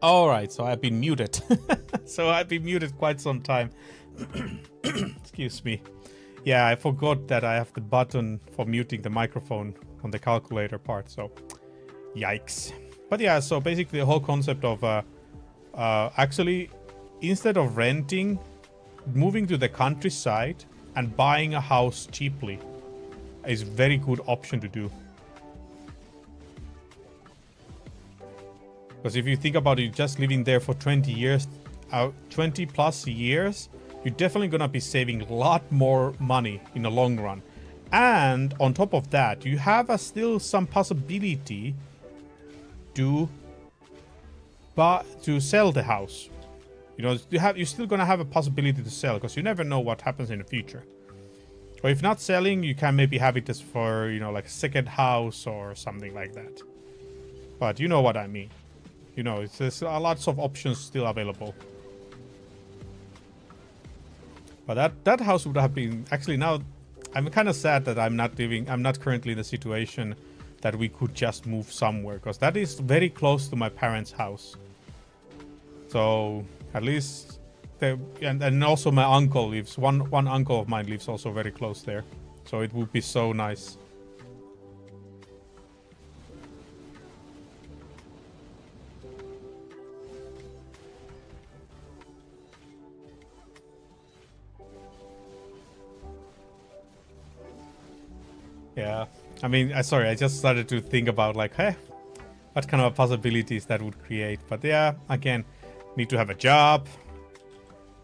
Alright, so I've been muted. So I've been muted quite some time. Excuse me. Yeah, I forgot that I have the button for muting the microphone on the calculator part, so yikes. But yeah, so basically the whole concept of actually, instead of renting, moving to the countryside and buying a house cheaply is a very good option to do. Because if you think about it, just living there for 20 years, 20 plus years, you're definitely gonna be saving a lot more money in the long run. And on top of that, you have still some possibility to sell the house. You know, you're still gonna have a possibility to sell because you never know what happens in the future. Or if not selling, you can maybe have it as for, you know, like a second house or something like that. But you know what I mean. You know, there's lots of options still available. But that house would have been actually, now I'm kind of sad that I'm not currently in the situation that we could just move somewhere, because that is very close to my parents' house. So at least and also my uncle lives, one uncle of mine lives also very close there. So it would be so nice. Yeah, I mean, sorry, I just started to think about like, hey, what kind of possibilities that would create. But yeah, again, need to have a job.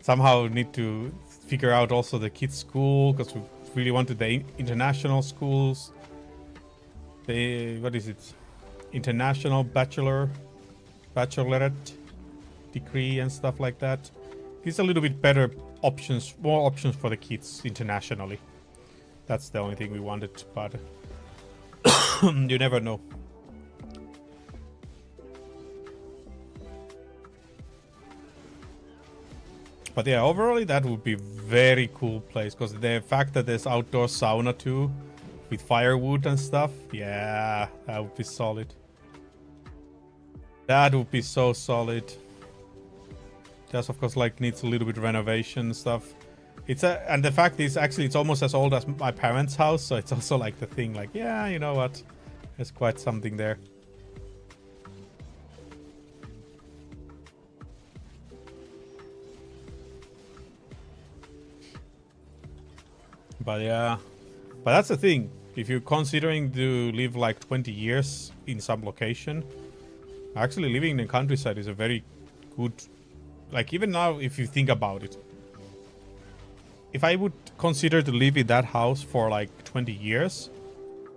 Somehow need to figure out also the kids' school, because we really wanted the international schools. The, what is it? International bachelorette degree and stuff like that. It's a little bit better options, more options for the kids internationally. That's the only thing we wanted, but you never know. But yeah, overall that would be very cool place, because the fact that there's outdoor sauna too, with firewood and stuff, yeah, that would be solid. That would be so solid. Just of course like needs a little bit of renovation and stuff. And the fact is, actually, it's almost as old as my parents' house, so it's also like the thing, like, yeah, you know what, there's quite something there. But yeah, but that's the thing. If you're considering to live like 20 years in some location, actually living in the countryside is a very good, like even now, if you think about it, if I would consider to live in that house for like 20 years,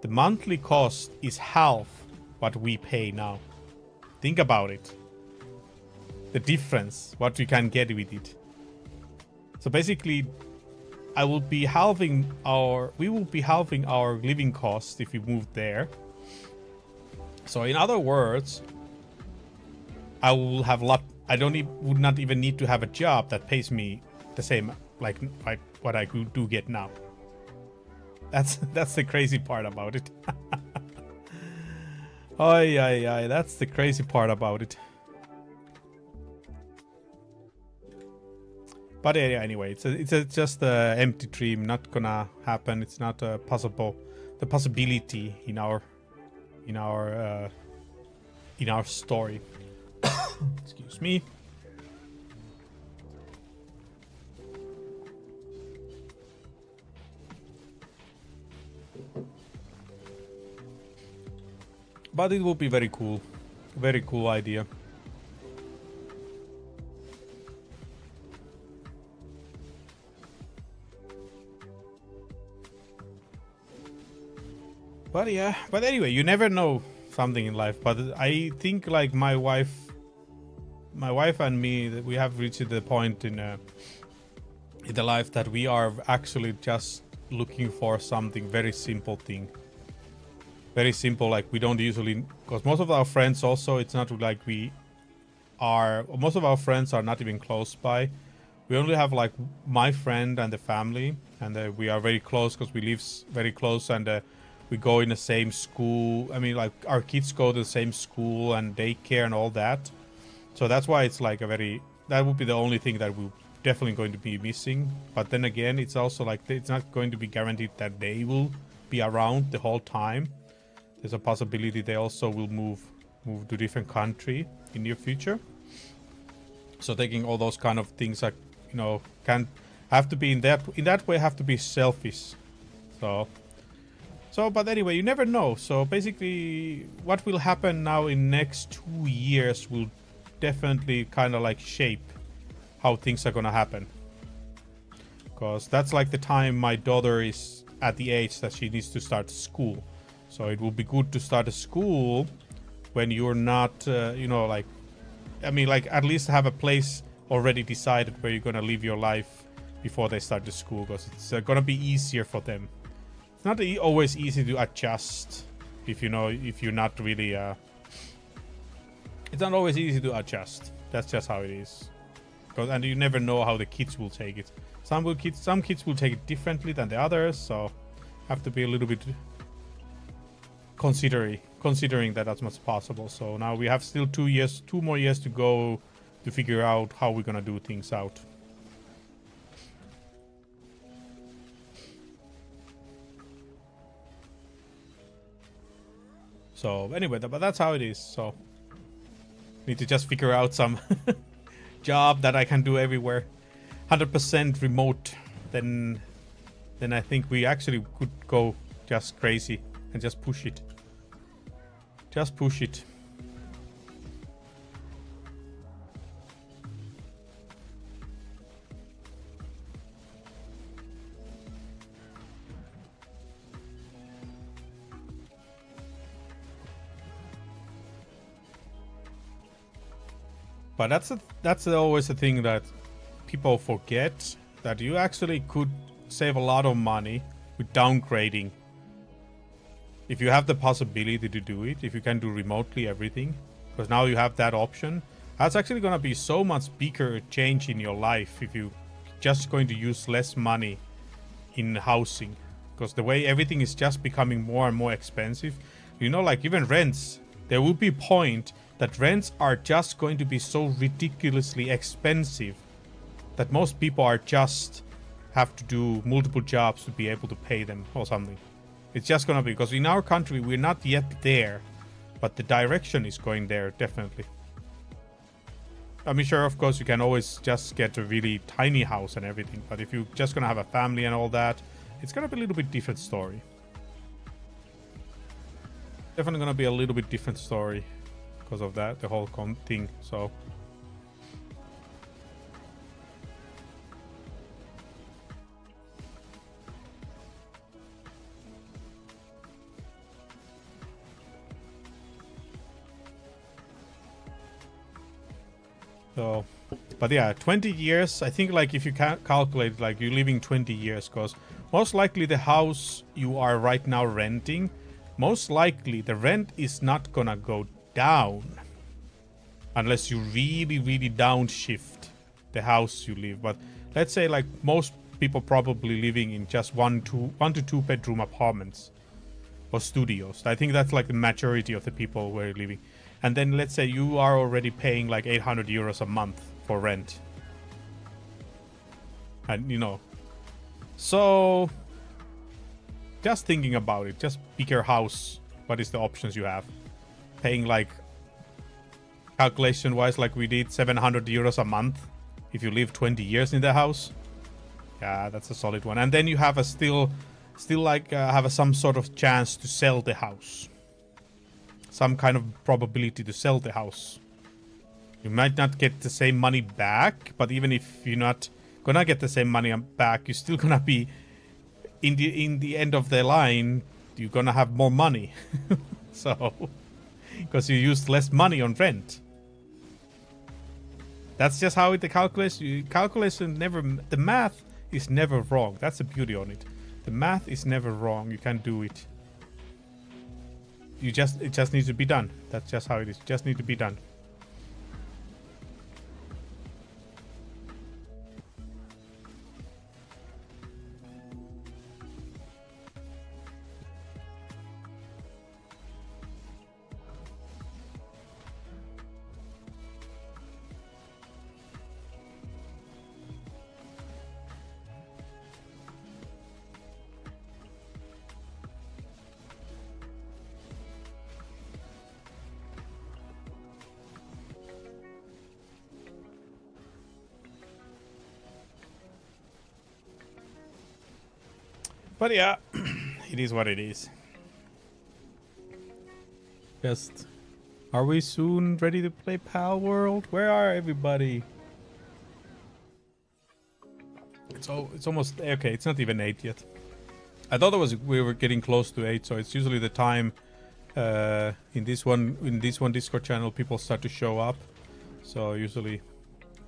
the monthly cost is half what we pay now. Think about it. The difference, what we can get with it. So basically, we will be halving our living cost if we move there. So in other words, I will have would not even need to have a job that pays me the same like what I do get now. That's the crazy part about it. Ay, that's the crazy part about it. But yeah, anyway, it's just an empty dream, not gonna happen. It's not the possibility in our story. Excuse me. But it will be very cool idea. But yeah, but anyway, you never know something in life. But I think like my wife and me, we have reached the point in the life that we are actually just looking for something very simple thing. Very simple, like we don't usually, because most of our friends also, it's not like most of our friends are not even close by. We only have like my friend and the family, and we are very close because we live very close, and we go in the same school. I mean, like our kids go to the same school and daycare and all that. So that's why it's like a very, that would be the only thing that we're definitely going to be missing. But then again, it's also like it's not going to be guaranteed that they will be around the whole time. There's a possibility they also will move to different country in near future. So taking all those kind of things that, you know, can have to be in that way have to be selfish. So, but anyway, you never know. So basically, what will happen now in next 2 years will definitely kind of like shape how things are gonna happen. Because that's like the time my daughter is at the age that she needs to start school. So it will be good to start a school when you're not, you know, like, I mean, like at least have a place already decided where you're gonna live your life before they start the school, because it's gonna be easier for them. It's not always easy to adjust if you know, if you're not really, it's not always easy to adjust. That's just how it is. And you never know how the kids will take it. Some kids will take it differently than the others, so have to be a little bit considering that as much as possible. So now we have still 2 more years to go to figure out how we're gonna do things out. So anyway, but that's how it is. So need to just figure out some job that I can do everywhere. 100% remote. Then I think we actually could go just crazy and just push it. Just push it. But that's always the thing that people forget, that you actually could save a lot of money with downgrading. If you have the possibility to do it, if you can do remotely everything, because now you have that option, that's actually going to be so much bigger change in your life if you just going to use less money in housing. Because the way everything is just becoming more and more expensive, you know, like even rents, there will be a point that rents are just going to be so ridiculously expensive that most people are just have to do multiple jobs to be able to pay them or something. It's just gonna be, because in our country we're not yet there, but the direction is going there definitely. I mean, sure, of course you can always just get a really tiny house and everything, but if you're just gonna have a family and all that, it's gonna be a little bit different story. Definitely gonna be a little bit different story because of that, the whole thing. So but yeah, 20 years, I think, like if you calculate like you're living 20 years, because most likely the house you are right now renting, most likely the rent is not gonna go down unless you really downshift the house you live. But let's say like most people probably living in just one to two bedroom apartments or studios. I think that's like the majority of the people where you're living. And then let's say you are already paying like 800 euros a month for rent. And you know, so just thinking about it, just bigger house, what is the options you have? Paying like, calculation wise, like we did 700 euros a month if you live 20 years in the house. Yeah, that's a solid one. And then you have a still like have some sort of chance to sell the house. Some kind of probability to sell the house. You might not get the same money back, but even if you're not gonna get the same money back, you're still gonna be in the end of the line, you're gonna have more money. So because you used less money on rent. That's just how the calculation never, the math is never wrong. That's the beauty on it. The math is never wrong. You can do it. It just needs to be done. That's just how it is. Just need to be done. But yeah, it is what it is. Just, are we soon ready to play Pal World? Where are everybody? It's almost okay. It's not even 8 yet. I thought we were getting close to 8, so it's usually the time in this one Discord channel people start to show up. So usually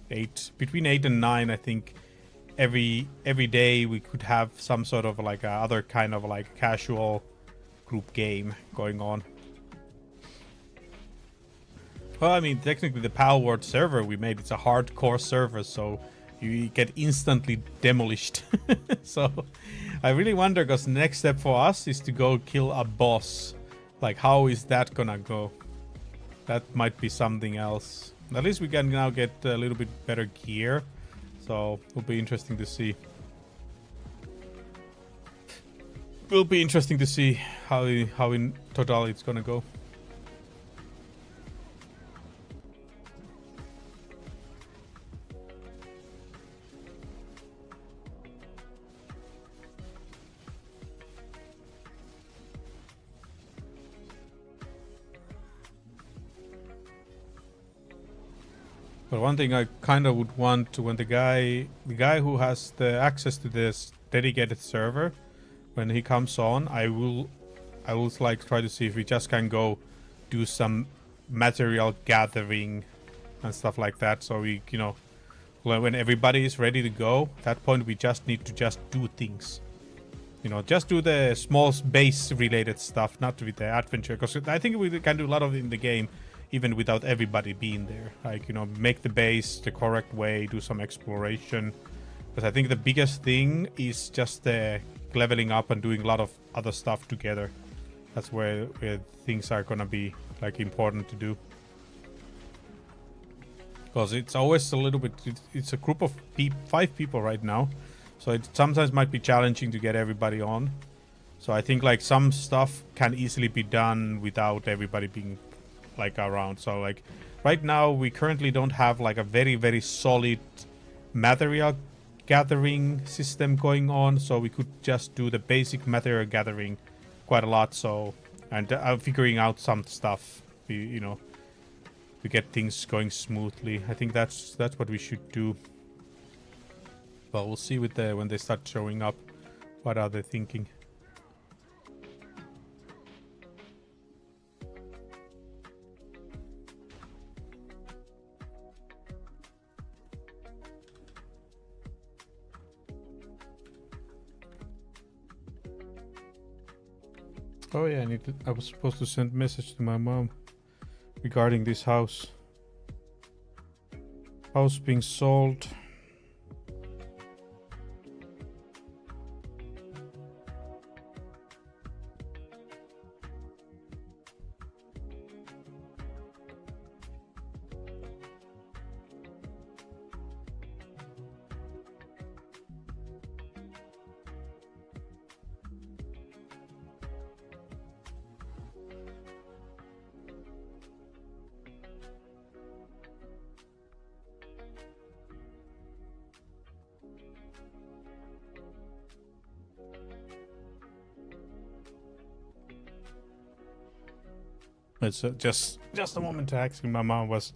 8, between 8 and 9, I think. Every day we could have some sort of like other kind of like casual group game going on. Well, I mean, technically the Pal World server we made, it's a hardcore server, so you get instantly demolished. So I really wonder, because the next step for us is to go kill a boss. Like, how is that gonna go? That might be something else. At least we can now get a little bit better gear. So it'll be interesting to see. Will be interesting to see how in total it's gonna go. But one thing I kind of would want to, when the guy who has the access to this dedicated server, when he comes on, I will like try to see if we just can go do some material gathering and stuff like that. So we, you know, when everybody is ready to go, at that point we just need to just do things. You know, just do the small base related stuff, not with the adventure, because I think we can do a lot of it in the game even without everybody being there. Like, you know, make the base the correct way, do some exploration. But I think the biggest thing is just leveling up and doing a lot of other stuff together. That's where things are gonna be like important to do. Because it's always a little bit, it's a group of 5 people right now. So it sometimes might be challenging to get everybody on. So I think like some stuff can easily be done without everybody being like around. So like right now we currently don't have like a very solid material gathering system going on, so we could just do the basic material gathering quite a lot. So, and figuring out some stuff, you know, to get things going smoothly. I think that's what we should do. Well, we'll see with when they start showing up, what are they thinking. Oh yeah, I was supposed to send a message to my mom regarding this house. House being sold. It's just a moment. Actually, my mom was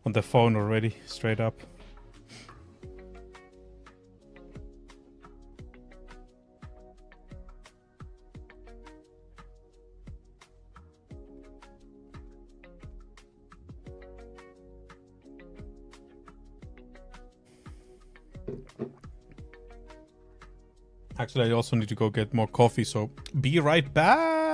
on the phone already, straight up. Actually, I also need to go get more coffee, so be right back.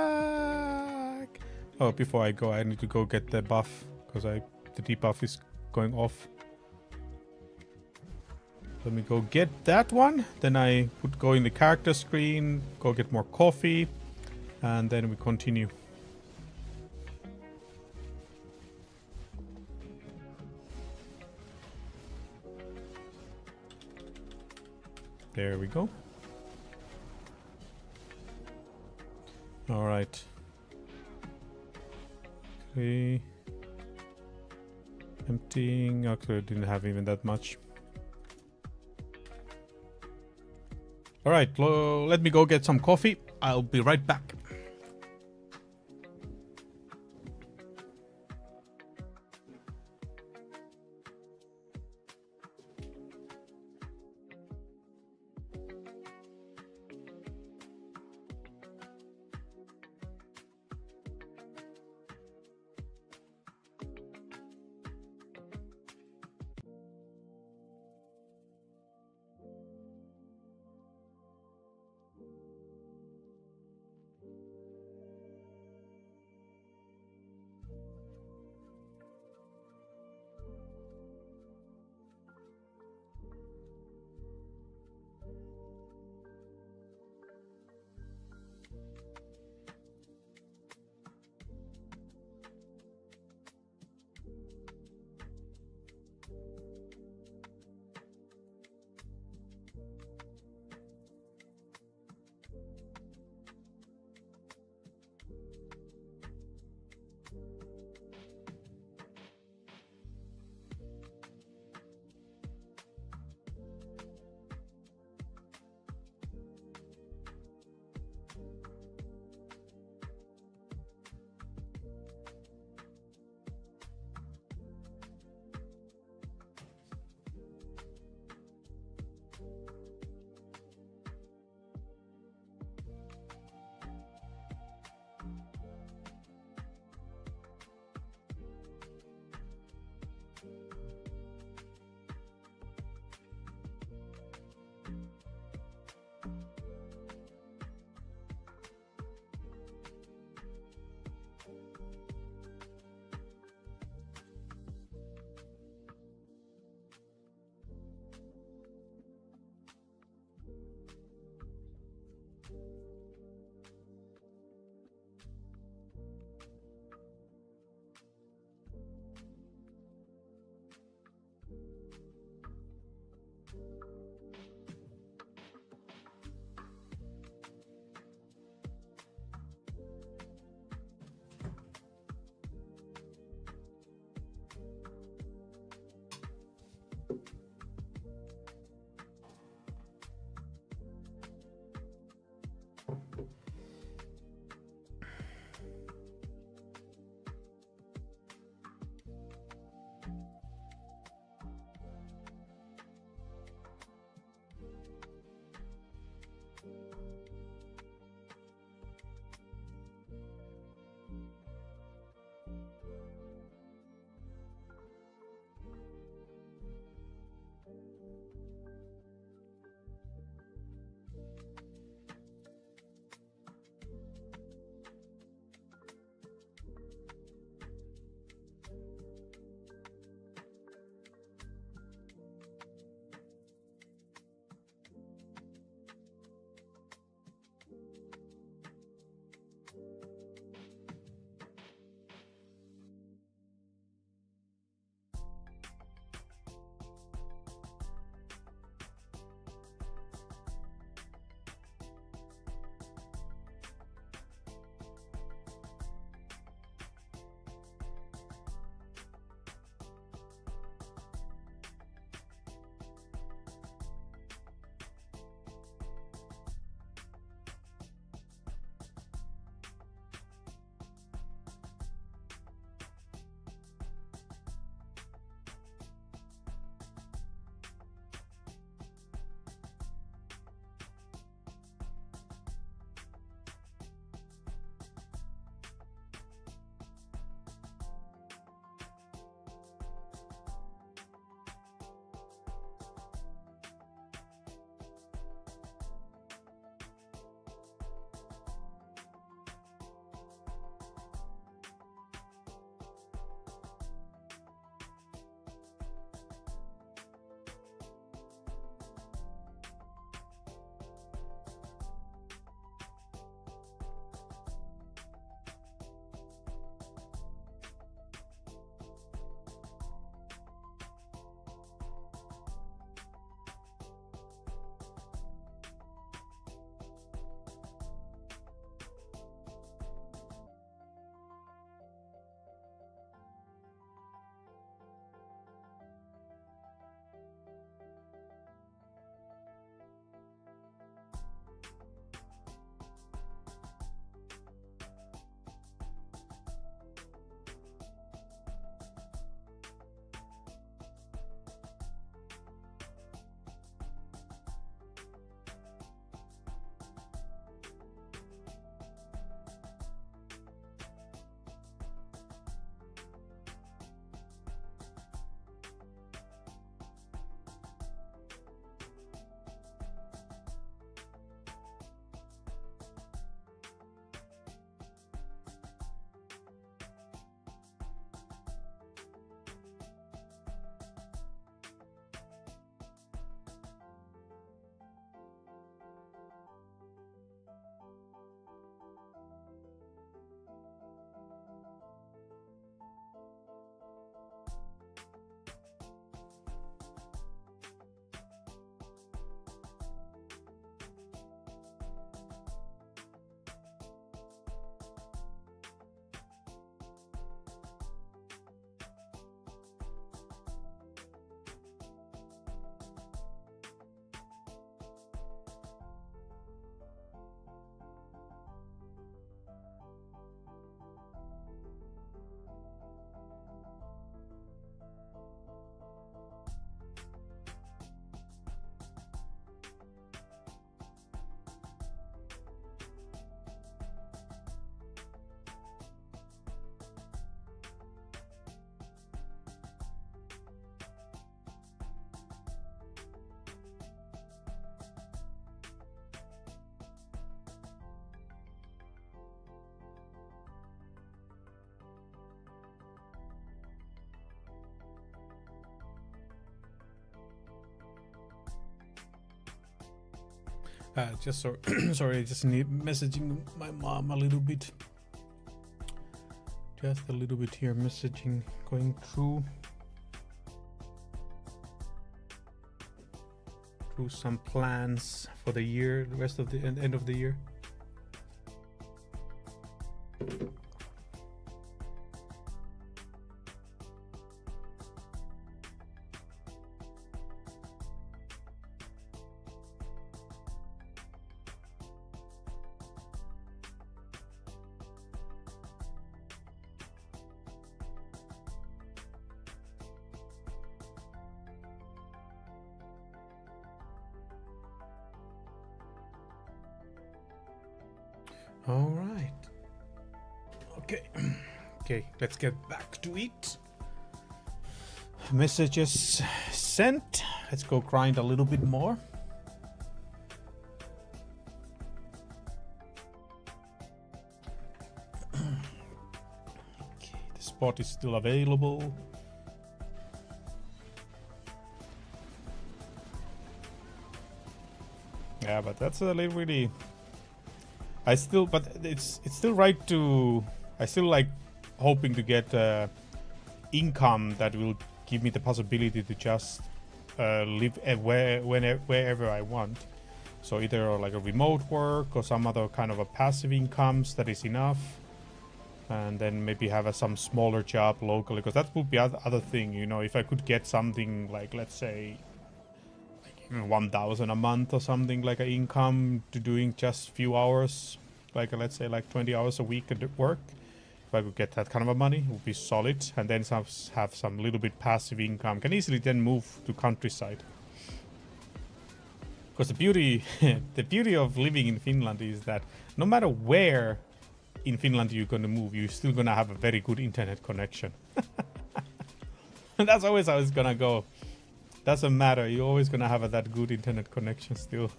Oh, before I go, I need to go get the buff, because the debuff is going off. Let me go get that one. Then I would go in the character screen, go get more coffee, and then we continue. There we go. All right. Okay. Emptying. Actually, I didn't have even that much. All right, let me go get some coffee. I'll be right back. Just sorry, just need messaging my mom a little bit. Just a little bit here, messaging going through some plans for the year, the rest of the end of the year. All right. Okay, let's get back to it. Messages sent. Let's go grind a little bit more. Okay, the spot is still available. Yeah, but that's a little really. But it's still right to. I still like hoping to get income that will give me the possibility to just live wherever I want. So either like a remote work or some other kind of a passive incomes that is enough, and then maybe have some smaller job locally, because that would be other thing. You know, if I could get something like, let's say, 1,000 a month or something, like an income to doing just few hours, like let's say like 20 hours a week at work. If I could get that kind of a money, it would be solid, and then have some little bit passive income. Can easily then move to countryside. Because the beauty of living in Finland is that no matter where in Finland you're gonna move, you're still gonna have a very good internet connection. And that's always how it's gonna go. Doesn't matter, you're always gonna have that good internet connection still.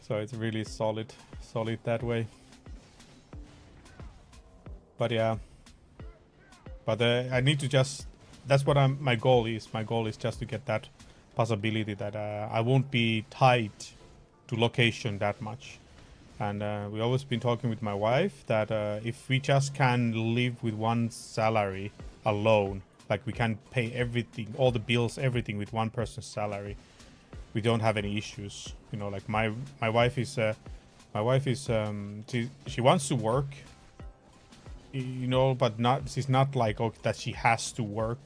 So it's really solid that way. But yeah, I need to just, that's what my goal is. My goal is just to get that possibility that I won't be tied to location that much. And we always been talking with my wife that if we just can live with one salary alone, like we can pay everything, all the bills, everything with one person's salary, we don't have any issues. You know, like my wife is she wants to work, you know, but she's not like that she has to work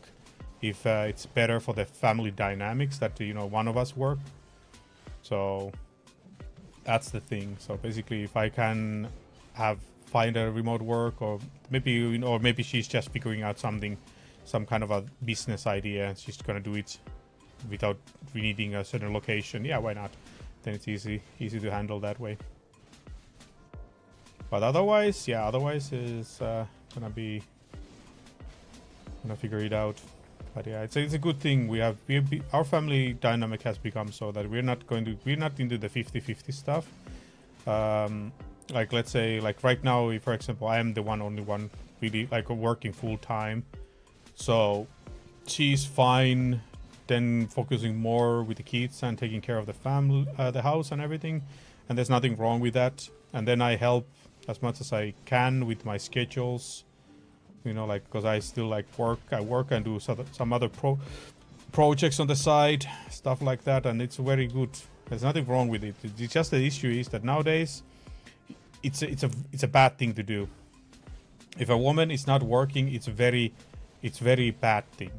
if it's better for the family dynamics that, you know, one of us work. So that's the thing. So basically, if I can find a remote work, or maybe, you know, or maybe she's just figuring out something, some kind of a business idea, and she's gonna do it without needing a certain location. Yeah, why not? Then it's easy to handle that way. But otherwise, yeah, is gonna figure it out. But yeah, it's a good thing. Our family dynamic has become so that we're not into the 50-50 stuff. Like let's say, like right now, if, for example, I am the only one really like working full time, so she's fine then focusing more with the kids and taking care of the family, the house and everything, and there's nothing wrong with that. And then I help as much as I can with my schedules, you know, like, because I still like I work and do some other projects on the side, stuff like that, and it's very good. There's nothing wrong with it. It's just the issue is that nowadays it's a bad thing to do. If a woman is not working, it's very bad thing.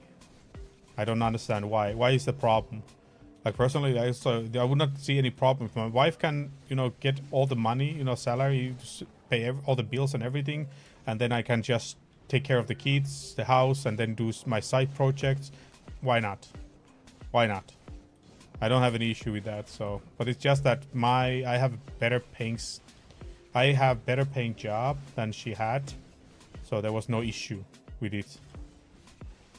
I don't understand why. Why is the problem? Like personally, I would not see any problem if my wife can, you know, get all the money, you know, salary, pay all the bills and everything, and then I can just take care of the kids, the house, and then do my side projects. Why not? Why not? I don't have any issue with that. So, but it's just that I have better paying job than she had, so there was no issue with it.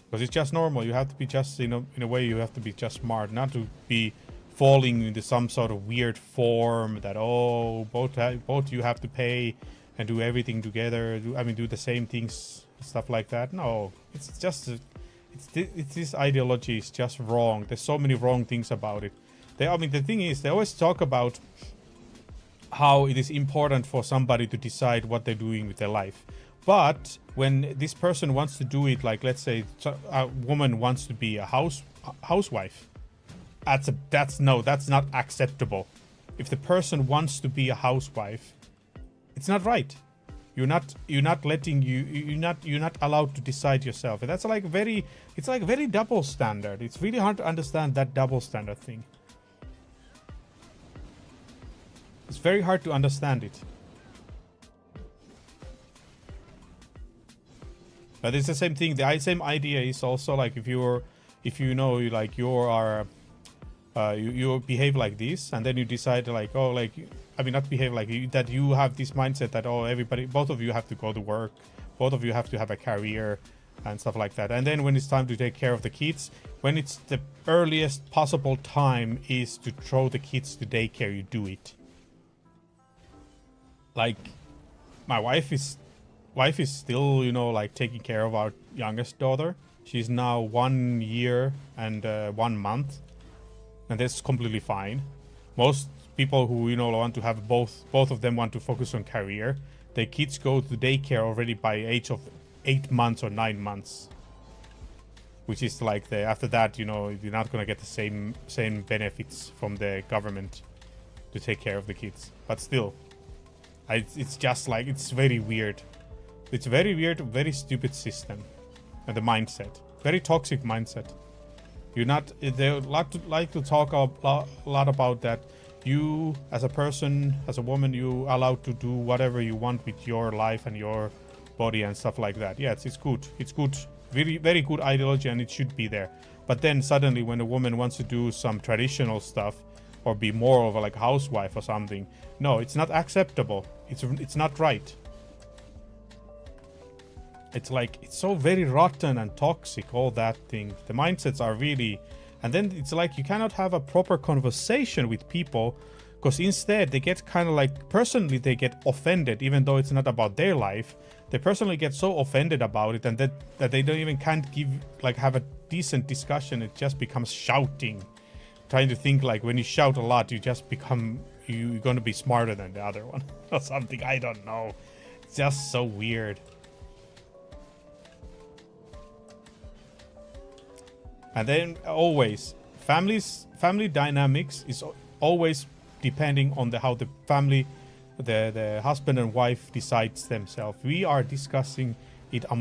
Because it's just normal. You have to be just, you know, in a way you have to be just smart, not to be falling into some sort of weird form that, oh, both you have to pay and do everything together. Do the same things, stuff like that. No, it's just, this ideology is just wrong. There's so many wrong things about it. I mean, the thing is, they always talk about how it is important for somebody to decide what they're doing with their life. But when this person wants to do it, like let's say a woman wants to be a housewife, that's not acceptable. If the person wants to be a housewife, it's not right. You're not allowed to decide yourself. And that's like very double standard. It's really hard to understand that double standard thing. It's very hard to understand it. But it's the same thing. The same idea is also like if you behave like this, and then you decide like, oh, like, I mean, not behave like that. You have this mindset that, oh, both of you have to go to work, both of you have to have a career and stuff like that. And then when it's time to take care of the kids, when it's the earliest possible time is to throw the kids to daycare, you do it. Like, my wife is still, like taking care of our youngest daughter. She's now 1 year and 1 month, and that's completely fine. Most people who want to have both of them want to focus on career. Their kids go to daycare already by age of 8 months or 9 months, which is like after that you're not gonna get the same benefits from the government to take care of the kids. But still, it's just like, it's very weird. It's very weird, very stupid system, and the mindset, very toxic mindset. They like to talk a lot about that. You, as a person, as a woman, you allowed to do whatever you want with your life and your body and stuff like that. Yeah, it's good. It's good. Very, very good ideology, and it should be there. But then suddenly, when a woman wants to do some traditional stuff or be more of a like housewife or something, no, it's not acceptable. It's not right. It's like, it's so very rotten and toxic, all that thing. The mindsets are really, and then it's like you cannot have a proper conversation with people, because instead they get kind of like, personally they get offended, even though it's not about their life. They personally get so offended about it, and that they don't even can't have a decent discussion. It just becomes shouting, trying to think like when you shout a lot, you just become, you're going to be smarter than the other one or something. I don't know. It's just so weird. And then always, family dynamics is always depending on how the family, the husband and wife decides themselves. We are discussing it among